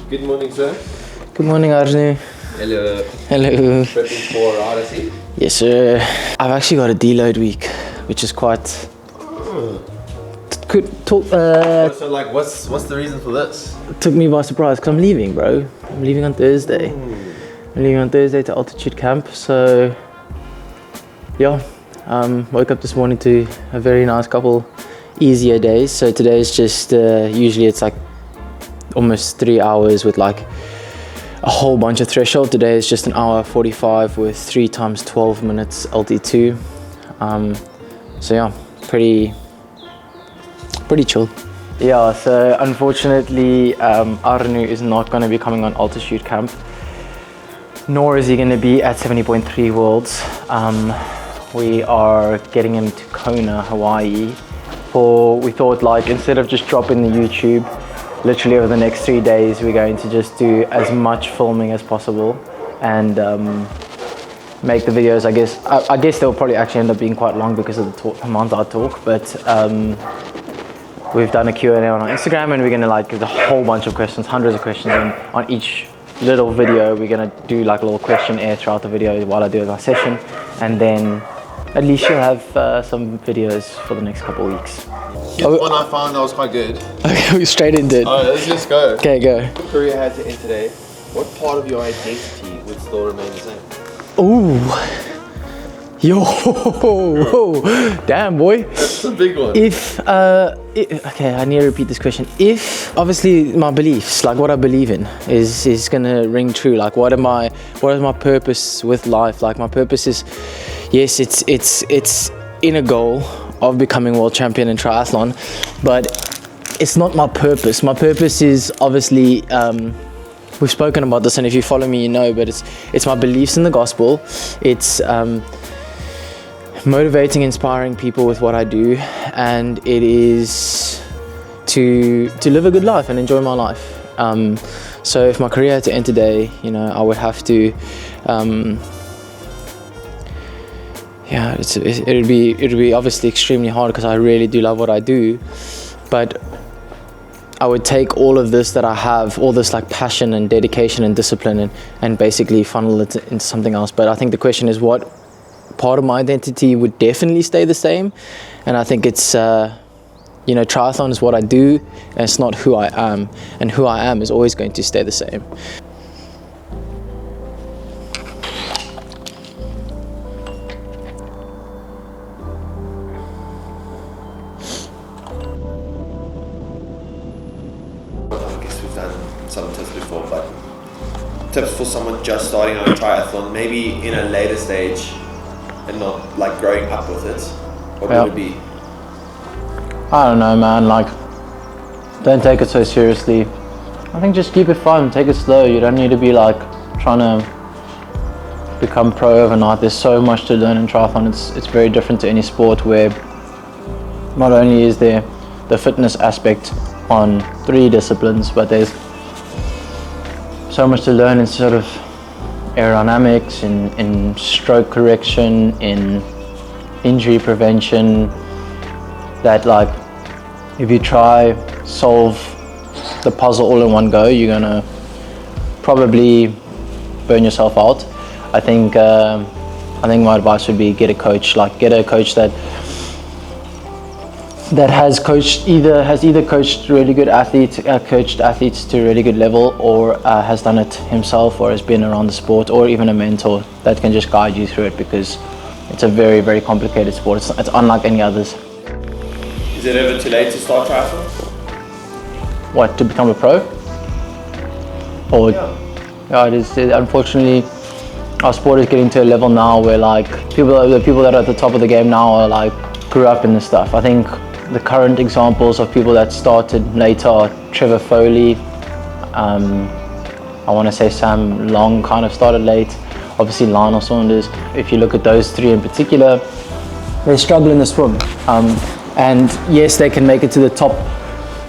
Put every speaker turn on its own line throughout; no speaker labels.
Good morning, sir.
Good morning, Arjun.
Hello.
Hello.
Prepping for a ride, I see.
Yes, sir. I've actually got a deload week, which is quite... Could talk.
So, like, what's the reason for this?
Took me by surprise because I'm leaving, bro. I'm leaving on Thursday. I'm leaving on Thursday to altitude camp. So, yeah. Woke up this morning to a very nice couple easier days. So today is just usually it's like almost 3 hours with like a whole bunch of threshold. Today is just an hour 45 with 3 times 12 minutes LT2. So yeah, pretty chill. Yeah, so unfortunately Arnu is not going to be coming on altitude camp, nor is he going to be at 70.3 Worlds. We are getting him to Kona, Hawaii. We thought, like, instead of just dropping the YouTube, literally over the next 3 days, we're going to just do as much filming as possible and make the videos. I guess they'll probably actually end up being quite long because of the amount I talk, but we've done a Q&A on our Instagram, and we're going to like give a whole bunch of questions, hundreds of questions on each little video. We're going to do like a little questionnaire throughout the video while I do my session, and then at least you'll have some videos for the next couple of weeks.
Here's one I found that was quite good.
Okay, we straight into it.
Alright, let's just go.
Okay, go.
What career had to end today? What part of your identity would still remain the same?
Ooh. Yo, damn boy.
That's a big one.
Okay, I need to repeat this question. If obviously my beliefs, like what I believe in, is gonna ring true. Like what is my purpose with life? Like my purpose is, yes, it's in a goal of becoming world champion in triathlon, but it's not my purpose. My purpose is obviously, we've spoken about this, and if you follow me, you know, but it's my beliefs in the gospel. It's motivating, inspiring people with what I do, and it is to live a good life and enjoy my life. So if my career had to end today, you know, I would have to it'd be obviously extremely hard because I really do love what I do, but I would take all of this that I have, all this like passion and dedication and discipline, and basically funnel it into something else. But I think the question is, what part of my identity would definitely stay the same? And I think it's triathlon is what I do, and it's not who I am, and who I am is always going to stay the same.
I guess we've done some tips before, but tips for someone just starting on triathlon, maybe in a later stage and not like growing up with it, what would it be?
I don't know, man, like, don't take it so seriously. I think just keep it fun, take it slow. You don't need to be like trying to become pro overnight. There's so much to learn in triathlon. It's very different to any sport, where not only is there the fitness aspect on 3 disciplines, but there's so much to learn in sort of aerodynamics, in stroke correction, in injury prevention, that like if you try solve the puzzle all in one go, you're gonna probably burn yourself out. I think my advice would be get a coach that has either coached really good athletes, coached athletes to a really good level, or has done it himself, or has been around the sport, or even a mentor that can just guide you through it, because it's a very, very complicated sport. It's unlike any others.
Is it ever too late to start triathlon?
What, to become a pro? Or yeah, it is. Unfortunately, our sport is getting to a level now where like the people that are at the top of the game now are like grew up in this stuff. I think the current examples of people that started later are Trevor Foley. I want to say Sam Long kind of started late. Obviously Lionel Saunders. If you look at those 3 in particular, they struggle in the swim. And yes, they can make it to the top.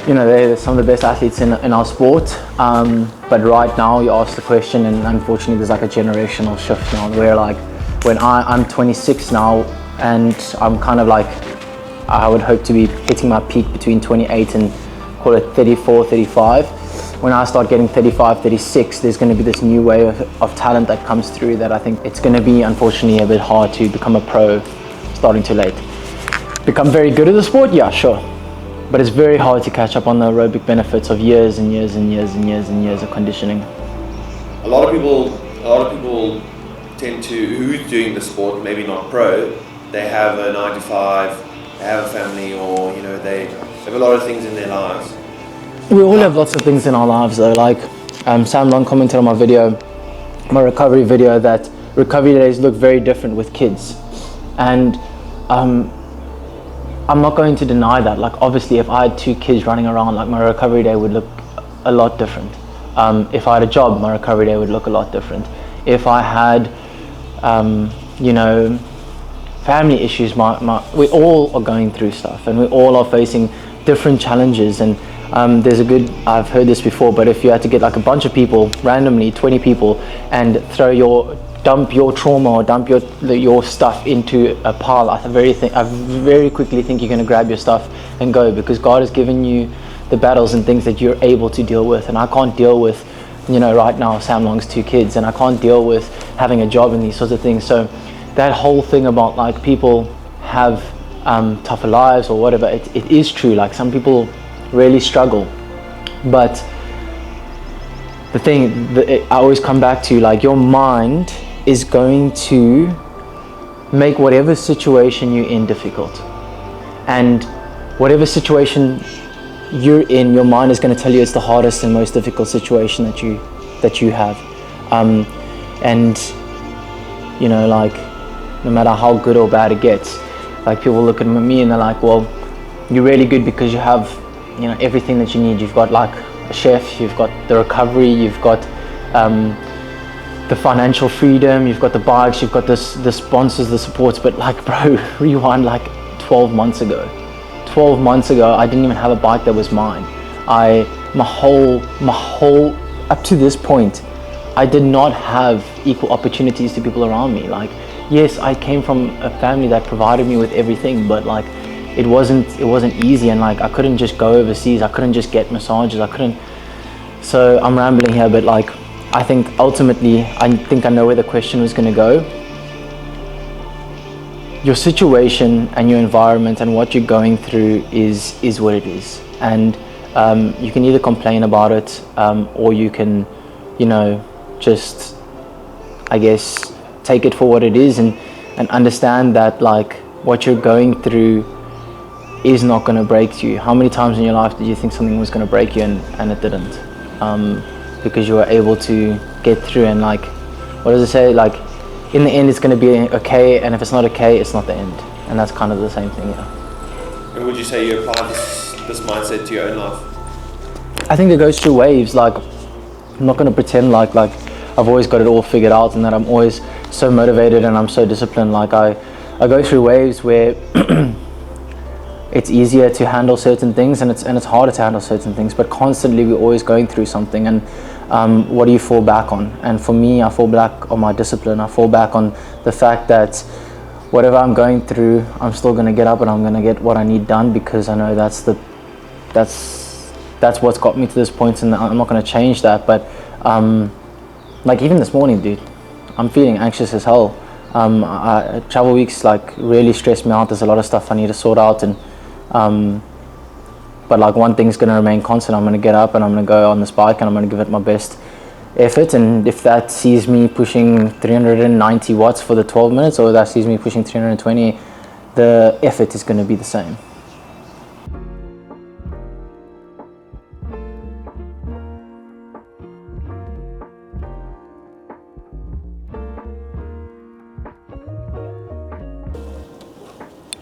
You know, they're some of the best athletes in our sport. But right now, you ask the question, and unfortunately, there's like a generational shift now, where like when I'm 26 now, and I'm kind of like, I would hope to be hitting my peak between 28 and call it 34, 35. when I start getting 35, 36, there's going to be this new wave of talent that comes through that I think it's going to be, unfortunately, a bit hard to become a pro starting too late. Become very good at the sport? Yeah, sure. But it's very hard to catch up on the aerobic benefits of years and years and years and years and years of conditioning.
A lot of people tend to, who's doing the sport, maybe not pro, they have a 9 to 5, they have a family, or they have a lot of things in their lives.
We all have lots of things in our lives though. Like Sam Long commented on my video, my recovery video, that recovery days look very different with kids. And I'm not going to deny that. Like obviously if I had 2 kids running around, like my recovery day would look a lot different. If I had a job, my recovery day would look a lot different. If I had, family issues, we all are going through stuff, and we all are facing different challenges. And I've heard this before, but if you had to get like a bunch of people, randomly 20 people, and dump your trauma or dump your stuff into a pile, I very quickly think you're going to grab your stuff and go, because God has given you the battles and things that you're able to deal with. And I can't deal with, right now Sam Long's 2 kids, and I can't deal with having a job and these sorts of things. So that whole thing about like people have tougher lives or whatever, it is true. Like some people really struggle, but the thing that I always come back to, like your mind is going to make whatever situation you're in difficult, and whatever situation you're in, your mind is going to tell you it's the hardest and most difficult situation that you have. And like no matter how good or bad it gets, like people look at me and they're like, well, you're really good because you have everything that you need. You've got like a chef, you've got the recovery, you've got the financial freedom, you've got the bikes, you've got the sponsors, the supports. But like, bro, rewind like 12 months ago, I didn't even have a bike that was mine. My whole up to this point, I did not have equal opportunities to people around me. Like, yes, I came from a family that provided me with everything, but like it wasn't easy, and like I couldn't just go overseas, I couldn't just get massages, so I'm rambling here, but like I think ultimately I know where the question was going to go. Your situation and your environment and what you're going through is what it is, and you can either complain about it, or you can just, I guess, take it for what it is, and understand that like what you're going through is not going to break you. How many times in your life did you think something was going to break you and it didn't? Because you were able to get through, and like, what does it say? Like, in the end it's going to be okay, and if it's not okay, it's not the end. And that's kind of the same thing, yeah.
And would you say you apply this mindset to your own life?
I think it goes through waves. Like, I'm not going to pretend like I've always got it all figured out and that I'm always so motivated and I'm so disciplined. Like I go through waves where it's easier to handle certain things and it's harder to handle certain things, but constantly we're always going through something. And what do you fall back on? And for me, I fall back on my discipline. I fall back on the fact that whatever I'm going through, I'm still going to get up and I'm going to get what I need done, because I know that's what's got me to this point, and I'm not going to change that. But like even this morning, dude, I'm feeling anxious as hell. Travel weeks like really stress me out. There's a lot of stuff I need to sort out, and but like one thing's going to remain constant. I'm going to get up and I'm going to go on this bike and I'm going to give it my best effort. And if that sees me pushing 390 watts for the 12 minutes, or that sees me pushing 320, the effort is going to be the same.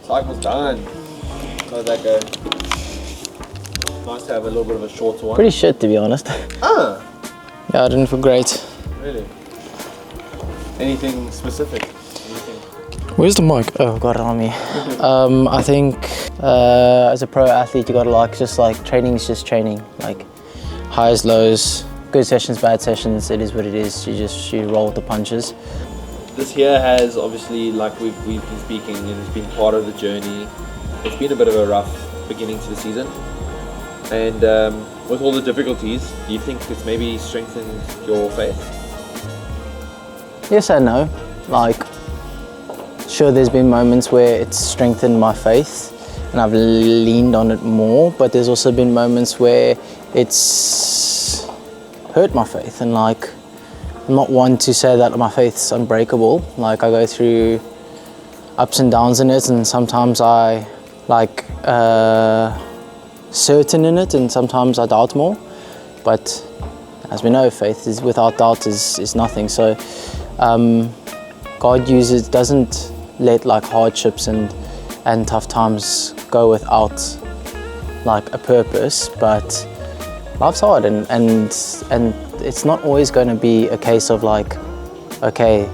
Cycle's done. How did that go? Nice to have a little bit of a shorter one.
Pretty shit, to be honest.
Ah!
Yeah, I didn't feel great.
Really? Anything specific?
Where's the mic? Oh, got it on me. I think as a pro athlete, you gotta training is just training. Like highs, lows, good sessions, bad sessions. It is what it is. You roll with the punches.
This here has obviously, like we've been speaking, it has been part of the journey. It's been a bit of a rough beginning to the season. And with all the difficulties, do you think it's maybe strengthened your faith?
Yes and no. Like, sure, there's been moments where it's strengthened my faith and I've leaned on it more, but there's also been moments where it's hurt my faith. And like, I'm not one to say that my faith's unbreakable. Like, I go through ups and downs in it, and sometimes I like certain in it, and sometimes I doubt more. But as we know, faith is without doubt is nothing. So God doesn't let like hardships and tough times go without like a purpose. But life's hard, and it's not always going to be a case of like, okay,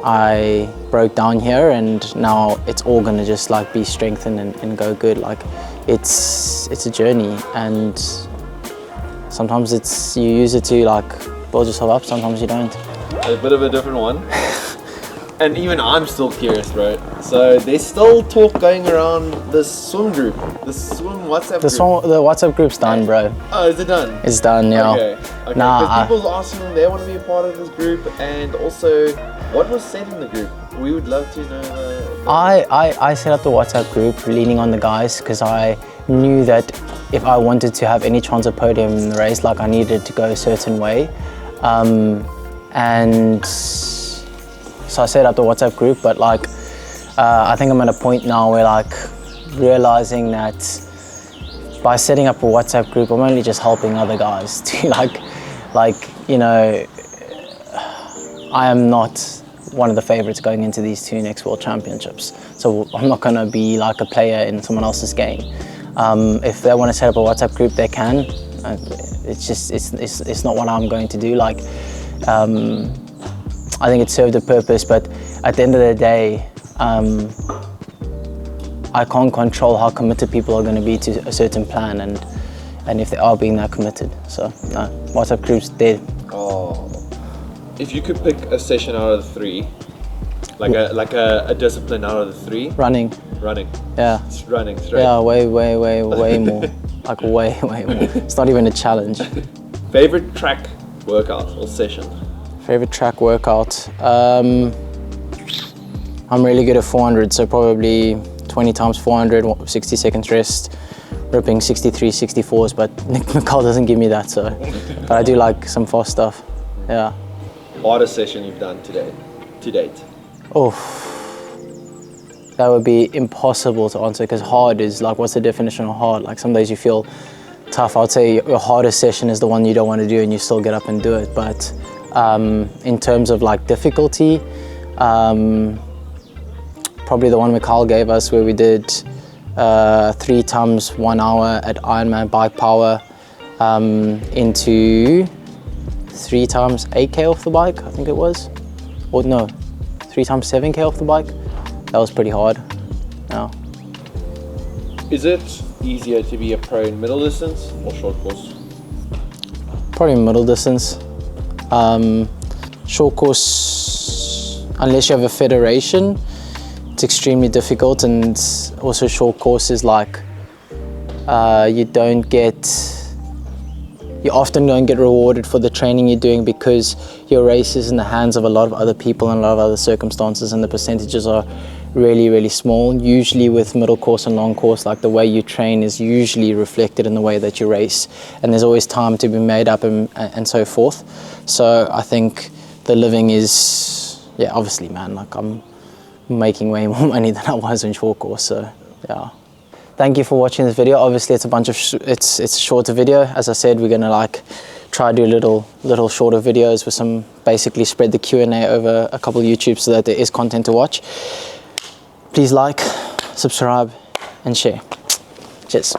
I broke down here and now it's all going to just like be strengthened and go good. Like, it's a journey, and sometimes you use it to like build yourself up, sometimes you don't.
A bit of a different one. And even I'm still curious, bro. So there's still talk going around this swim group, the swim WhatsApp group.
The WhatsApp group's done, bro.
Oh, is it done?
It's done, yeah.
Okay.
Nah,
because people's asking, they want to be a part of this group, and also, what was said in the group? We would love to know.
I set up the WhatsApp group leaning on the guys because I knew that if I wanted to have any chance of podium in the race, like I needed to go a certain way. And so I set up the WhatsApp group, but like I think I'm at a point now where like realizing that by setting up a WhatsApp group, I'm only just helping other guys to like you know, I am not one of the favorites going into these 2 next World Championships, so I'm not going to be like a player in someone else's game. If they want to set up a WhatsApp group, they can. It's not what I'm going to do. Like, I think it served a purpose, but at the end of the day, I can't control how committed people are going to be to a certain plan, and if they are being that committed. So no, WhatsApp groups dead.
Oh, if you could pick a session out of the 3, like a discipline out of the 3.
Running. Yeah.
It's running straight.
Yeah, way more. Like way more. It's not even a challenge.
Favorite track workout or session?
Favorite track workout? I'm really good at 400, so probably 20 times 400, 60 seconds rest, ripping 63, 64s, but Nick McCall doesn't give me that, so. But I do like some fast stuff, yeah.
Hardest session you've done to date?
Oh, that would be impossible to answer, because hard is like, what's the definition of hard? Like, some days you feel tough. I would say your hardest session is the one you don't want to do and you still get up and do it. But in terms of like difficulty, probably the one Mikhail gave us where we did 3 times 1 hour at Ironman bike power into 3 times 8K off the bike, I think it was. Or no, 3 times 7K off the bike. That was pretty hard. Yeah.
Is it easier to be a pro in middle distance or short course?
Probably middle distance. Short course, unless you have a federation, it's extremely difficult, and also short course is like you often don't get rewarded for the training you're doing because your race is in the hands of a lot of other people and a lot of other circumstances, and the percentages are really, really small. Usually with middle course and long course, like the way you train is usually reflected in the way that you race, and there's always time to be made up and so forth. So I think the living is, yeah, obviously, man, like I'm making way more money than I was in short course, so yeah. Thank you for watching this video. Obviously it's it's a shorter video. As I said, we're gonna like try to do little shorter videos with some, basically spread the Q&A over a couple of YouTube so that there is content to watch. Please like, subscribe and share. Cheers.